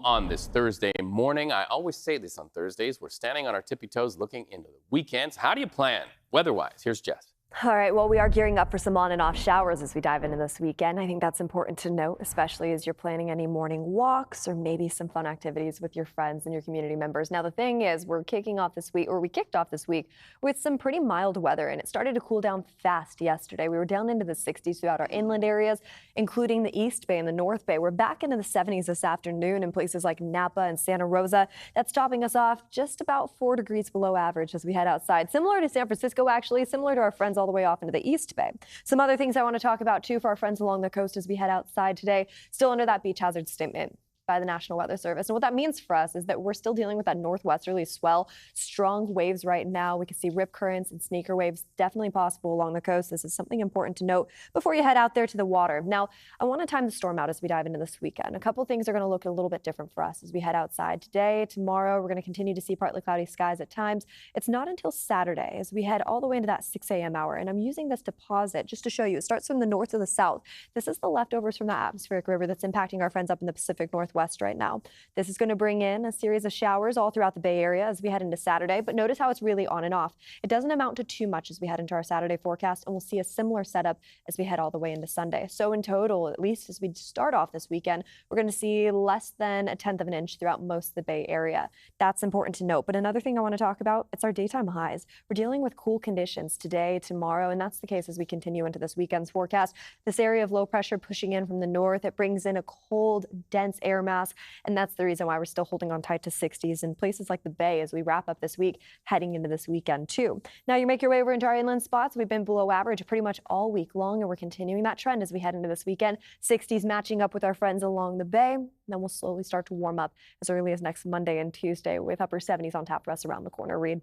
On this Thursday morning, I always say this on Thursdays, we're standing on our tippy toes looking into the weekends. How do you plan weather-wise? Here's Jess. All right, well, we are gearing up for some on and off showers as we dive into this weekend. I think that's important to note, especially as you're planning any morning walks or maybe some fun activities with your friends and your community members. Now, the thing is, we kicked off this week with some pretty mild weather, and it started to cool down fast yesterday. We were down into the 60s throughout our inland areas, including the East Bay and the North Bay. We're back into the 70s this afternoon in places like Napa and Santa Rosa. That's topping us off just about 4 degrees below average as we head outside. Similar to San Francisco, actually, similar to our friends all the way off into the East Bay. Some other things I want to talk about, too, for our friends along the coast as we head outside today, still under that beach hazard statement by the National Weather Service. And what that means for us is that we're still dealing with that northwesterly swell, strong waves right now. We can see rip currents and sneaker waves definitely possible along the coast. This is something important to note before you head out there to the water. Now, I want to time the storm out as we dive into this weekend. A couple things are going to look a little bit different for us as we head outside today. Tomorrow, we're going to continue to see partly cloudy skies at times. It's not until Saturday as we head all the way into that 6 a.m. hour. And I'm using this to pause it just to show you. It starts from the north to the south. This is the leftovers from the atmospheric river that's impacting our friends up in the Pacific Northwest right now. This is going to bring in a series of showers all throughout the Bay Area as we head into Saturday, but notice how it's really on and off. It doesn't amount to too much as we head into our Saturday forecast, and we'll see a similar setup as we head all the way into Sunday. So in total, at least as we start off this weekend, we're going to see less than 1/10 of an inch throughout most of the Bay Area. That's important to note. But another thing I want to talk about, it's our daytime highs. We're dealing with cool conditions today, tomorrow, and that's the case as we continue into this weekend's forecast. This area of low pressure pushing in from the north, it brings in a cold, dense air mass. And that's the reason why we're still holding on tight to 60s in places like the Bay as we wrap up this week, heading into this weekend, too. Now, you make your way over into our inland spots. We've been below average pretty much all week long, and we're continuing that trend as we head into this weekend. 60s matching up with our friends along the Bay. Then we'll slowly start to warm up as early as next Monday and Tuesday with upper 70s on tap for us around the corner. Reed.